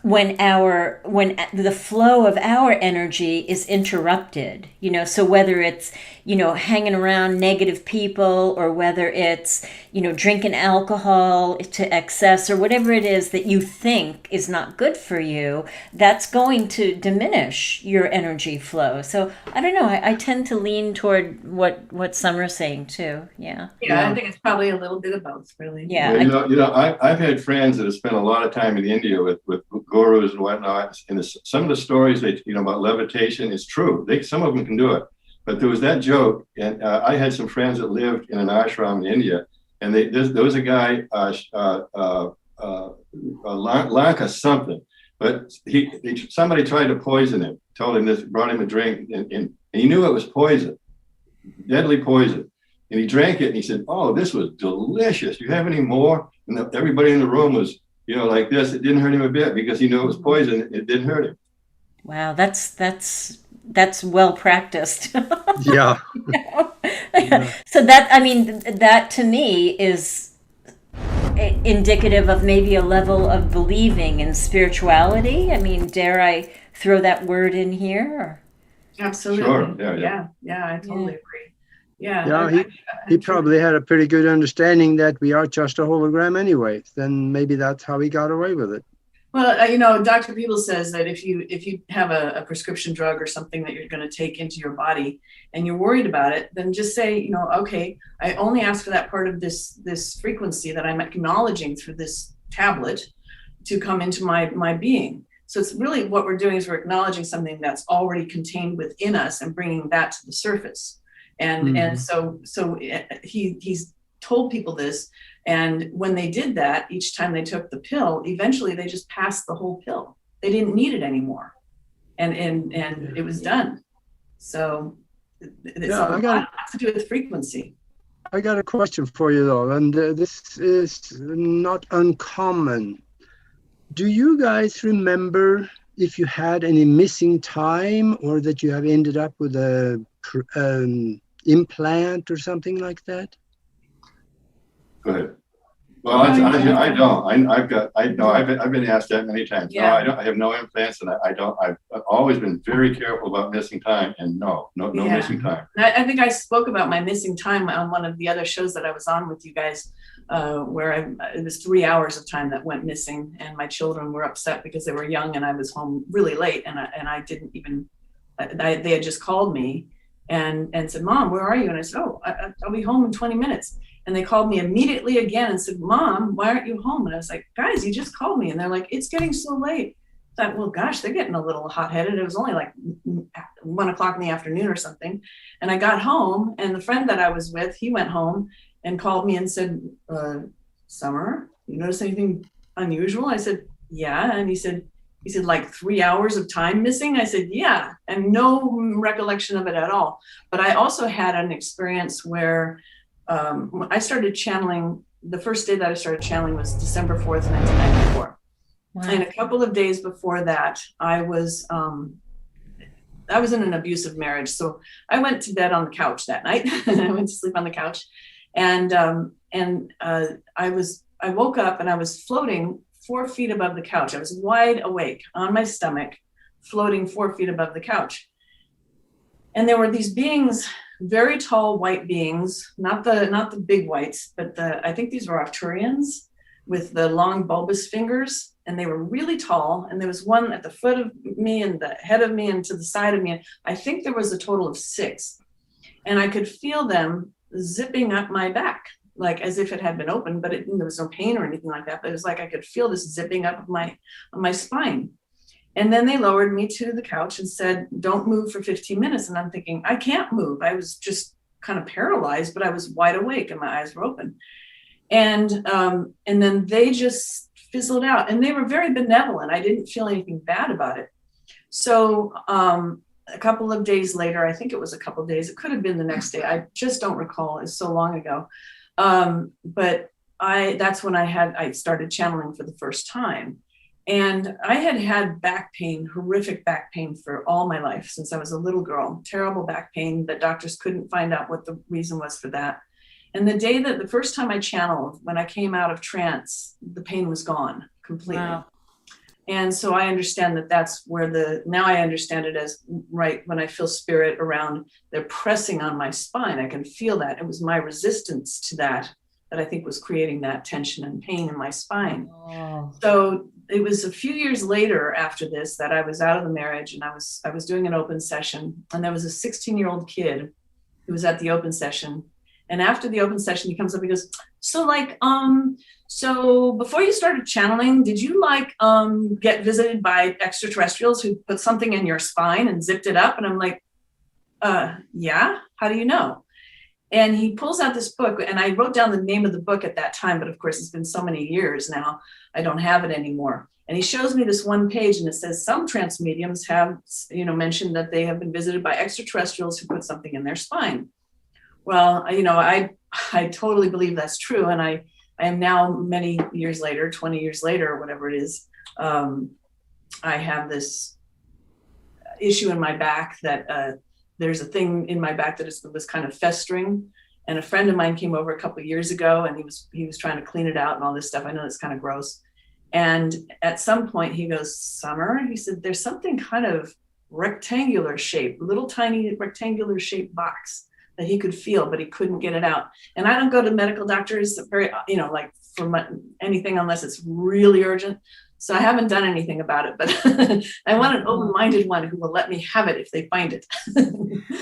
when the flow of our energy is interrupted, so whether it's, hanging around negative people or whether it's, drinking alcohol to excess or whatever it is that you think is not good for you, that's going to diminish your energy flow. So I don't know. I tend to lean toward what Summer's saying too. Yeah. Yeah. I think it's probably a little bit of both, really. Yeah. I've had friends that have spent a lot of time in India with gurus and whatnot. And some of the stories about levitation is true. Some of them can do it. But there was that joke, and I had some friends that lived in an ashram in India, and there was a guy, Lanka something, but somebody tried to poison him, told him this, brought him a drink, and he knew it was poison, deadly poison. And he drank it, and he said, "Oh, this was delicious. Do you have any more?" And everybody in the room was, like this. It didn't hurt him a bit because he knew it was poison. It didn't hurt him. Wow, that's well practiced. Yeah. So that to me is indicative of maybe a level of believing in spirituality. I mean, dare I throw that word in here? Absolutely. Sure. Yeah, I totally agree. Yeah. Yeah, he probably had a pretty good understanding that we are just a hologram anyway. Then maybe that's how he got away with it. Well, Dr. Peebles says that if you have a prescription drug or something that you're going to take into your body and you're worried about it, then just say, okay, I only ask for that part of this frequency that I'm acknowledging through this tablet to come into my being. So it's really what we're doing is we're acknowledging something that's already contained within us and bringing that to the surface. And so he's told people this. And when they did that, each time they took the pill, eventually they just passed the whole pill. They didn't need it anymore. And it was done. So Yeah, I got to do with frequency. I got a question for you though, and this is not uncommon. Do you guys remember if you had any missing time, or that you have ended up with a implant or something like that? Go ahead. Well, I don't. I've been asked that many times. Yeah. No, I don't. I have no implants, and I don't. I've always been very careful about missing time, and no Yeah. missing time. I think I spoke about my missing time on one of the other shows that I was on with you guys, where it was 3 hours of time that went missing, and my children were upset because they were young and I was home really late, and I didn't even. They had just called me and said, "Mom, where are you?" And I said, "Oh, I'll be home in 20 minutes." And they called me immediately again and said, "Mom, why aren't you home?" And I was like, "Guys, you just called me." And they're like, "It's getting so late." I thought, well, gosh, they're getting a little hot-headed. It was only like 1 o'clock in the afternoon or something. And I got home, and the friend that I was with, he went home and called me and said, "Summer, you notice anything unusual?" I said, "Yeah." And he said, like 3 hours of time missing? I said, "Yeah," and no recollection of it at all. But I also had an experience where I started channeling. The first day that I started channeling was December 4th, 1994. Wow. And a couple of days before that, I was in an abusive marriage. So I went to bed on the couch that night. I went to sleep on the couch. And I woke up and I was floating 4 feet above the couch. I was wide awake on my stomach, floating 4 feet above the couch. And there were these beings, very tall white beings, not the big whites, but I think these were Arcturians with the long bulbous fingers, and they were really tall. And there was one at the foot of me and the head of me and to the side of me. And I think there was a total of 6. And I could feel them zipping up my back, like as if it had been opened, but there was no pain or anything like that. But it was like I could feel this zipping up of my spine. And then they lowered me to the couch and said, "Don't move for 15 minutes. And I'm thinking, I can't move. I was just kind of paralyzed, but I was wide awake and my eyes were open. And then they just fizzled out, and they were very benevolent. I didn't feel anything bad about it. So a couple of days later, I think it was a couple of days, it could have been the next day, I just don't recall, it's so long ago. But that's when I started channeling for the first time. And I had back pain, horrific back pain for all my life since I was a little girl, terrible back pain that doctors couldn't find out what the reason was for that. And the first time I channeled, when I came out of trance, the pain was gone completely. Wow. And so I understand that's where now I understand it as, right, when I feel spirit around, they're pressing on my spine. I can feel that. It was my resistance to that I think was creating that tension and pain in my spine. Oh. So it was a few years later after this that I was out of the marriage, and I was doing an open session, and there was a 16-year-old kid who was at the open session. And after the open session, he comes up, he goes, so before you started channeling, did you get visited by extraterrestrials who put something in your spine and zipped it up? And I'm like, yeah, how do you know? And he pulls out this book, and I wrote down the name of the book at that time, but of course it's been so many years now, I don't have it anymore. And he shows me this one page, and it says some trance mediums have, mentioned that they have been visited by extraterrestrials who put something in their spine. Well, I totally believe that's true. And I am now, many years later, 20 years later, or whatever it is, I have this issue in my back that there's a thing in my back that was kind of festering. And a friend of mine came over a couple of years ago, and he was trying to clean it out and all this stuff. I know it's kind of gross. And at some point he goes, Summer, he said, there's something kind of rectangular shape, little tiny rectangular shaped box that he could feel, but he couldn't get it out. And I don't go to medical doctors very, for anything unless it's really urgent. So I haven't done anything about it, but I want an open-minded one who will let me have it if they find it.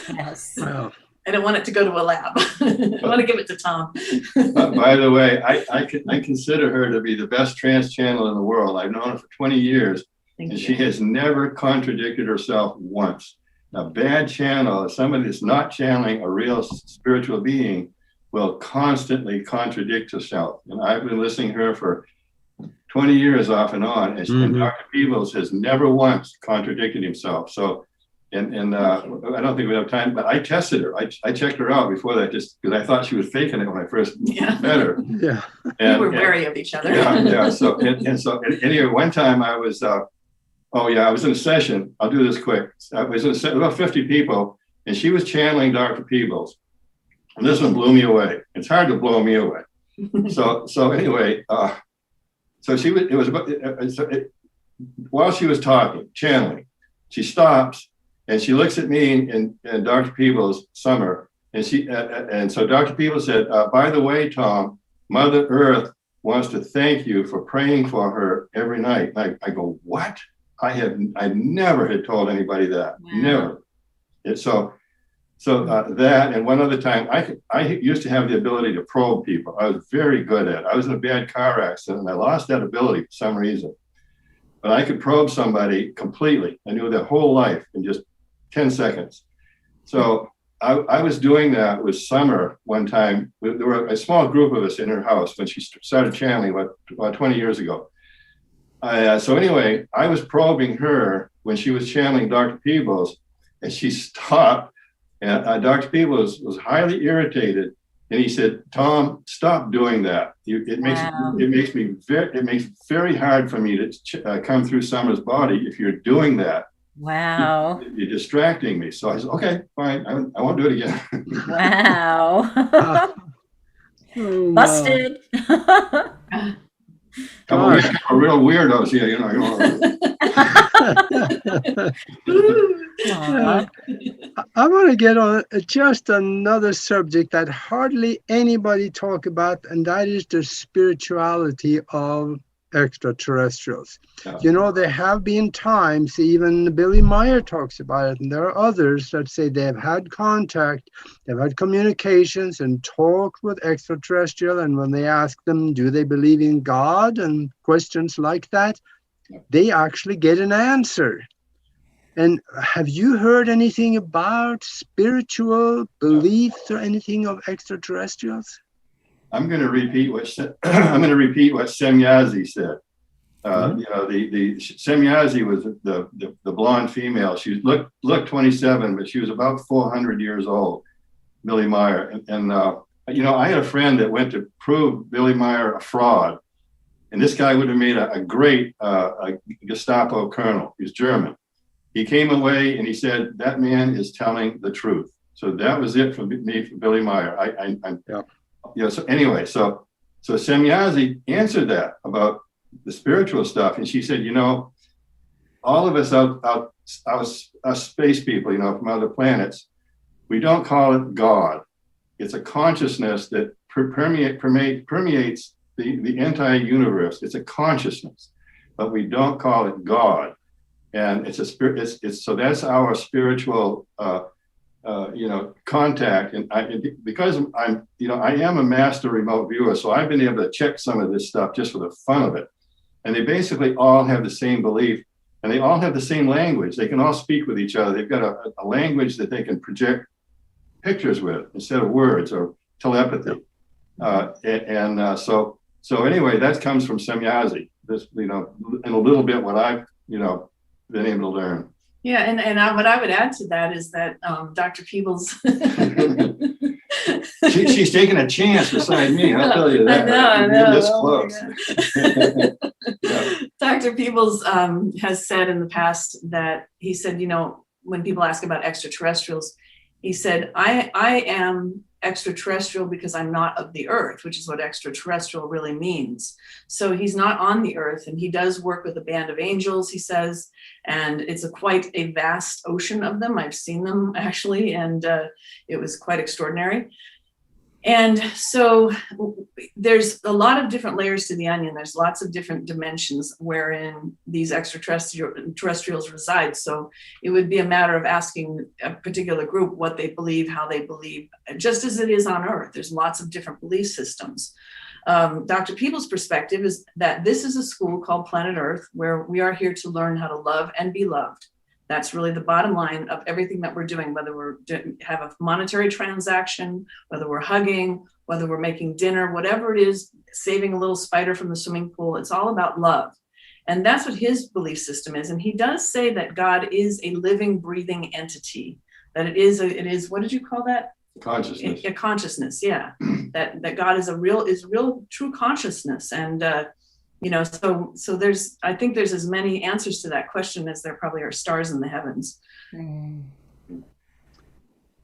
Yes. Wow. I don't want it to go to a lab. I want to give it to Tom. By the way, I consider her to be the best trance channel in the world. I've known her for 20 years, and she has never contradicted herself once. A bad channel, somebody that's not channeling a real spiritual being, will constantly contradict herself. And I've been listening to her for 20 years off and on, and Dr. Peebles has never once contradicted himself. So And I don't think we have time, but I tested her. I checked her out before that, just because I thought she was faking it when I first met her. Yeah. We were wary of each other. Yeah. So anyway, one time I was, I was in a session. I'll do this quick. I was in a session, about 50 people, and she was channeling Dr. Peebles. And this one blew me away. It's hard to blow me away. So anyway, so she was. It was about while she was talking, channeling, she stops and she looks at me and Dr. Peebles, Summer, and so Dr. Peebles said, "By the way, Tom, Mother Earth wants to thank you for praying for her every night." And I go, "What? I never had told anybody that. Wow. Never." And so that, and one other time, I used to have the ability to probe people. I was very good at it. I was in a bad car accident and I lost that ability for some reason. But I could probe somebody completely. I knew their whole life in just 10 seconds. So I was doing that with Summer one time. There were a small group of us in her house when she started channeling about 20 years ago. So anyway, I was probing her when she was channeling Dr. Peebles, and she stopped. And Dr. Peebles was highly irritated, and he said, "Tom, stop doing that. It makes it very hard for me to come through Summer's body if you're doing that. Wow. You're distracting me." So I said, "Okay, fine. I won't do it again." Wow. Busted. We're real weirdos here, you know. I want to get on just another subject that hardly anybody talk about, and that is the spirituality of extraterrestrials. You know, there have been times, even Billy Meyer talks about it, and there are others that say they've had contact, they've had communications and talked with extraterrestrial, and when they ask them, do they believe in God, and questions like that, they actually get an answer. And have you heard anything about spiritual beliefs or anything of extraterrestrials? I'm going to repeat what Semyazi said. You know, the Semyazi was the blonde female. She looked 27, but she was about 400 years old. Billy Meyer, and you know, I had a friend that went to prove Billy Meyer a fraud, and this guy would have made a great Gestapo colonel. He's German. He came away and he said, "That man is telling the truth." So that was it for me, for Billy Meyer. You know, so anyway, so Semyazi answered that about the spiritual stuff, and she said, "You know, all of us out space people, you know, from other planets, we don't call it God. It's a consciousness that permeates the entire universe. It's a consciousness, but we don't call it God, and it's a spirit. So that's our spiritual." You know, contact, and because I am a master remote viewer, so I've been able to check some of this stuff just for the fun of it. And they basically all have the same belief, and they all have the same language. They can all speak with each other. They've got a language that they can project pictures with instead of words or telepathy. So anyway, that comes from Semyazi. This, you know, and a little bit what I've, you know, been able to learn. Yeah, and what I would add to that is that Dr. Peebles. She's taking a chance beside me. I'll tell you that. I know. This close. Yeah. Dr. Peebles has said in the past that he said, you know, when people ask about extraterrestrials, he said, I am extraterrestrial because I'm not of the earth, which is what extraterrestrial really means. So he's not on the earth, and he does work with a band of angels, he says, and it's quite a vast ocean of them. I've seen them actually, and it was quite extraordinary. And so there's a lot of different layers to the onion. There's lots of different dimensions wherein these extraterrestrials reside. So it would be a matter of asking a particular group what they believe, how they believe, just as it is on Earth. There's lots of different belief systems. Dr. Peebles' perspective is that this is a school called Planet Earth, where we are here to learn how to love and be loved. That's really the bottom line of everything that we're doing, whether we're have a monetary transaction, whether we're hugging, whether we're making dinner, whatever it is, saving a little spider from the swimming pool. It's all about love. And that's what his belief system is. And he does say that God is a living, breathing entity, that it is, what did you call that? Consciousness. A consciousness, yeah. that God is real true consciousness. And so I think there's as many answers to that question as there probably are stars in the heavens.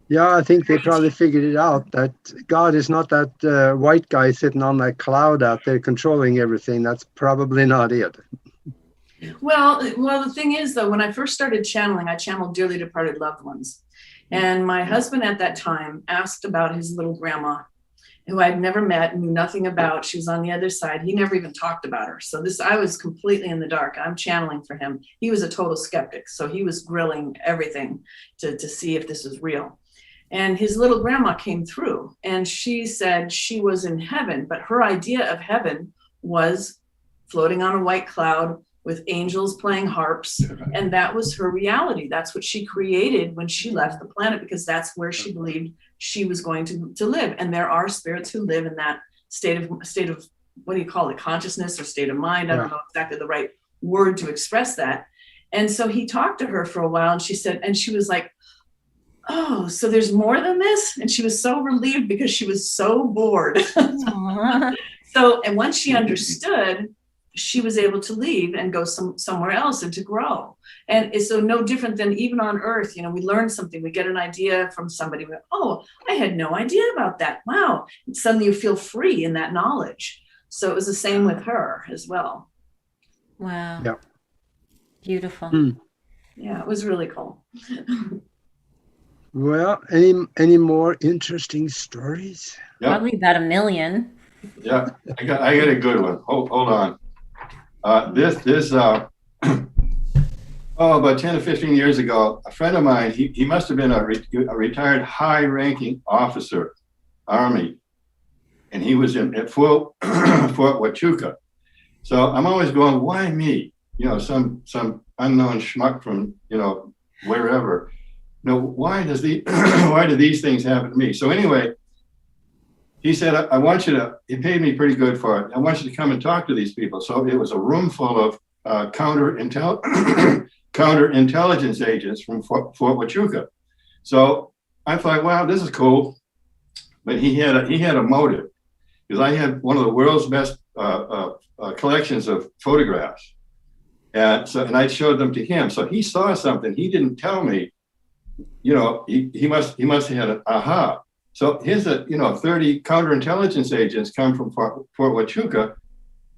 Yeah, I think they probably figured it out, that God is not that white guy sitting on that cloud out there controlling everything. That's probably not it. Well, the thing is, though, when I first started channeling, I channeled dearly departed loved ones. And my husband at that time asked about his little grandma, who I'd never met, knew nothing about. She was on the other side. He never even talked about her. So I was completely in the dark. I'm channeling for him. He was a total skeptic. So he was grilling everything to see if this was real. And his little grandma came through, and she said she was in heaven, but her idea of heaven was floating on a white cloud with angels playing harps. And that was her reality. That's what she created when she left the planet, because that's where she believed she was going to live. And there are spirits who live in that state of, what do you call it? Consciousness or state of mind. I don't know exactly the right word to express that. And so he talked to her for a while, and she was like, oh, so there's more than this? And she was so relieved because she was so bored. And once she understood, she was able to leave and go somewhere else and to grow. And it's so no different than even on Earth. We learn something, we get an idea from somebody. Oh, I had no idea about that. Wow. And suddenly you feel free in that knowledge. So it was the same with her as well. Wow. Yeah. Beautiful. Yeah, it was really cool. Well, any more interesting stories? Yeah. Probably about 1 million. Yeah, I got a good one. Hold on. About 10 or 15 years ago, a friend of mine, he must have been a retired high-ranking officer, Army, and he was at Fort Huachuca. So I'm always going, why me? Some unknown schmuck from wherever. Why do these things happen to me? So anyway, he said, I want you to, he paid me pretty good for it. I want you to come and talk to these people. So it was a room full of counterintelligence agents from Fort Huachuca. So I thought, wow, this is cool. But he had a motive, because I had one of the world's best collections of photographs. And I showed them to him. So he saw something he didn't tell me. He must have had an aha. So here's 30 counterintelligence agents come from Fort Huachuca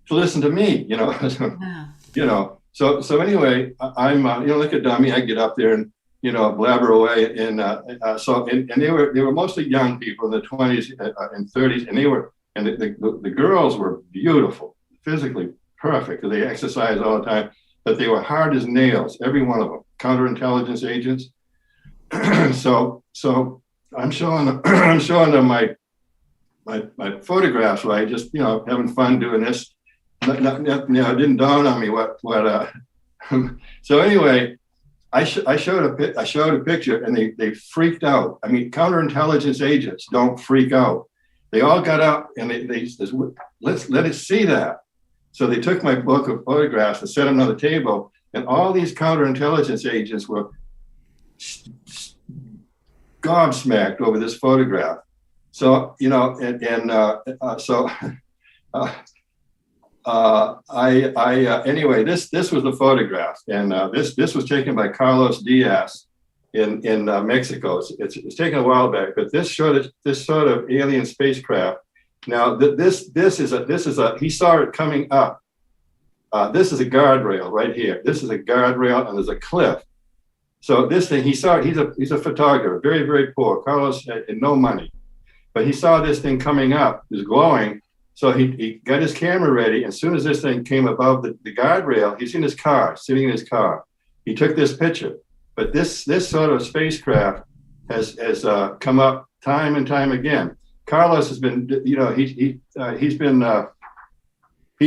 to listen to me, Wow. So anyway, I'm, like a dummy, I get up there and, blabber away. And they were mostly young people in the 20s and 30s. And the girls were beautiful, physically perfect, because they exercised all the time, but they were hard as nails, every one of them, counterintelligence agents. So I'm showing them my photographs, right? Just having fun doing this. It didn't dawn on me what. So anyway, I showed a picture, and they freaked out. I mean, counterintelligence agents don't freak out. They all got up and they said, let's let us see that. So they took my book of photographs and set them on the table, and all these counterintelligence agents were gobsmacked over this photograph. So anyway, this was the photograph, and this was taken by Carlos Diaz in Mexico. It's taken a while back, but this showed this sort of alien spacecraft. Now this is a he saw it coming up. This is a guardrail right here. This is a guardrail, and there's a cliff. So this thing, he saw it. He's a photographer, very, very poor. Carlos had no money, but he saw this thing coming up, it was glowing. So he got his camera ready. As soon as this thing came above the guardrail, he's in his car, sitting in his car. He took this picture. But this sort of spacecraft has come up time and time again. Carlos has been, he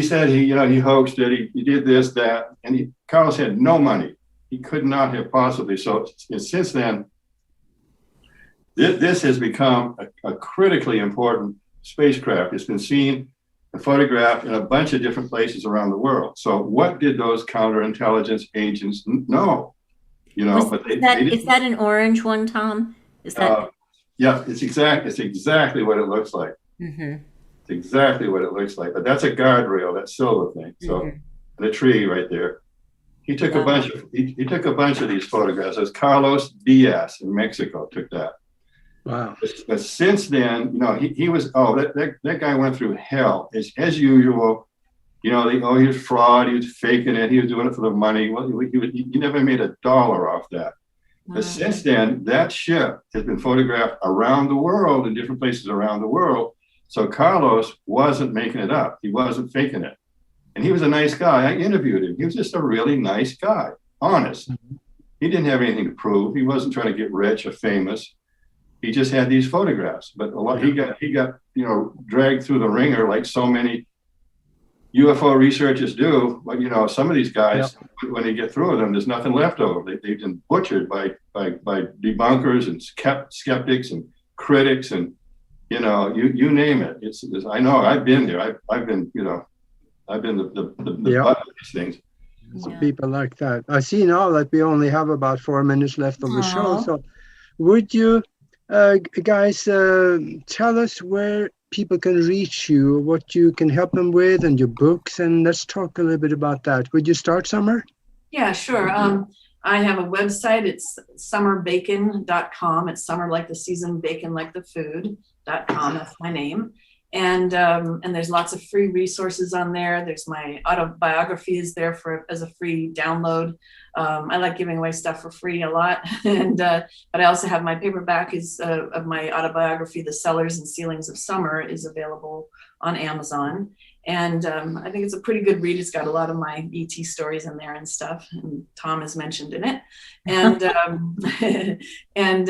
said he hoaxed it. He did this, that, and Carlos had no money. He could not have possibly. So since then, this has become a critically important spacecraft. It's been seen photographed in a bunch of different places around the world. So what did those counterintelligence agents know? You know, but is that an orange one, Tom? Is that? Yeah, it's exactly what it looks like. Mm-hmm. It's exactly what it looks like. But that's a guardrail, that silver thing. So the tree right there. He took a bunch of these photographs. As Carlos Diaz in Mexico took that. Wow. But since then, you know, he was that guy went through hell as usual. You know, he was fraud. He was faking it. He was doing it for the money. Well, he never made $1 off that. Wow. But since then, that ship has been photographed around the world in different places around the world. So Carlos wasn't making it up. He wasn't faking it. And he was a nice guy. I interviewed him. He was just a really nice guy, honest. He didn't have anything to prove. He wasn't trying to get rich or famous. He just had these photographs. But he got you know, dragged through the ringer like so many UFO researchers do. But you know, some of these guys, when they get through with them, there's nothing left over. They've been butchered by debunkers and skeptics and critics, and you know, you name it. It's I know I've been there. I've been, you know, I've been the butt of these things. So people like that. I see now that we only have about 4 minutes left of the show. So would you guys tell us where people can reach you, what you can help them with, and your books, and let's talk a little bit about that. Would you start, Summer? Yeah, sure. I have a website. It's summerbacon.com. It's summer like the season, bacon like the food.com. That's my name. And there's lots of free resources on there. There's my autobiography is there as a free download. I like giving away stuff for free a lot. And but I also have my paperback of my autobiography, The Cellars and Ceilings of Summer, is available on Amazon. And I think it's a pretty good read. It's got a lot of my ET stories in there and stuff, and Tom is mentioned in it. And and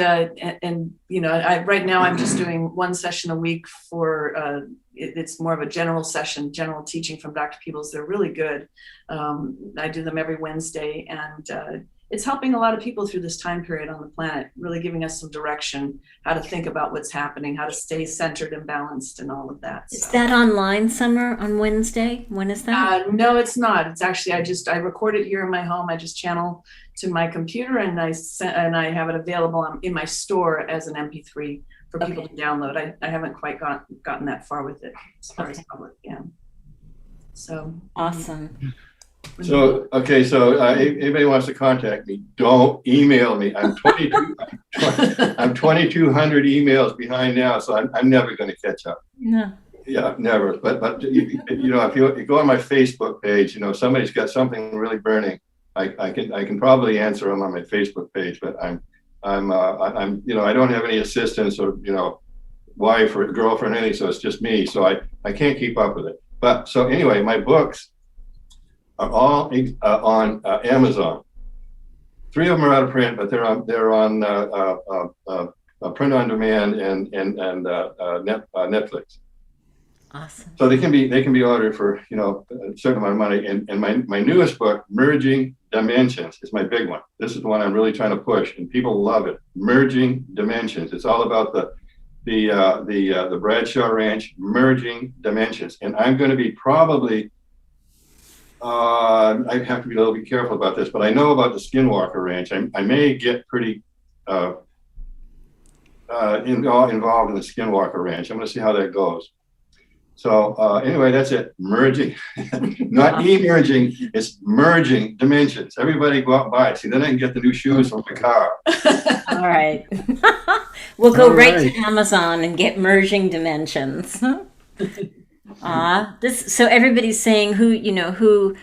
you know, right now I'm just doing one session a week for it's more of a general session, general teaching from Dr. Peebles. They're really good. I do them every Wednesday, and it's helping a lot of people through this time period on the planet, really giving us some direction, how to think about what's happening, how to stay centered and balanced, and all of that. Is that online, Summer, on Wednesday? When is that? No, it's not. It's actually, I record it here in my home. I just channel to my computer, and I have it available in my store as an MP3 for people to download. I haven't quite gotten that far with it as far as public. Yeah. So awesome. So, okay, so anybody wants to contact me, don't email me. I'm 2,200 emails behind now, so I'm never going to catch up. No. Yeah, never. But you know, if you go on my Facebook page, you know, somebody's got something really burning, I can probably answer them on my Facebook page. But I'm you know, I don't have any assistants or, you know, wife or girlfriend, anything, so it's just me. So I can't keep up with it. But so anyway, my books are all on Amazon. 3 of them are out of print, but they're on print on demand and Netflix. Awesome. So they can be ordered for, you know, a certain amount of money. And my newest book, Merging Dimensions, is my big one. This is the one I'm really trying to push, and people love it. Merging Dimensions. It's all about the Bradshaw Ranch, Merging Dimensions, and I'm going to be probably. I have to be a little bit careful about this, but I know about the Skinwalker Ranch. I may get pretty involved in the Skinwalker Ranch. I'm going to see how that goes. So anyway, that's it. Merging, not emerging, it's merging dimensions. Everybody go out and buy it. See, then I can get the new shoes from the car. All right. We'll go right to Amazon and get Merging Dimensions. So everybody's saying who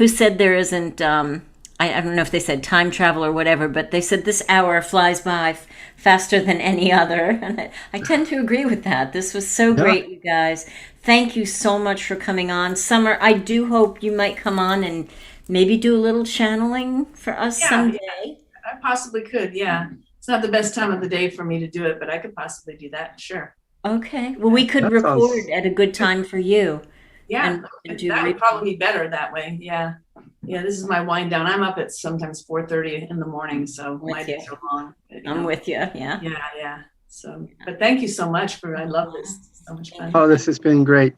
said there isn't, I don't know if they said time travel or whatever, but they said this hour flies by faster than any other. And I tend to agree with that. This was so great, you guys. Thank you so much for coming on. Summer, I do hope you might come on and maybe do a little channeling for us someday. Yeah, I possibly could, yeah. It's not the best time of the day for me to do it, but I could possibly do that, sure. Okay. Well, we could record at a good time for you. Yeah, that would probably be better that way. Yeah. Yeah, this is my wind down. I'm up at sometimes 4:30 in the morning, so my days are long. I'm with you. Yeah. Yeah. So, but thank you so much I love this. It's so much fun. Oh, this has been great.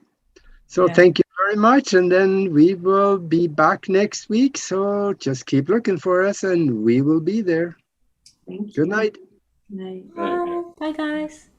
So Yeah. thank you very much. And then we will be back next week. So just keep looking for us and we will be there. Thank you. Good night. Good night. Bye. Bye, guys.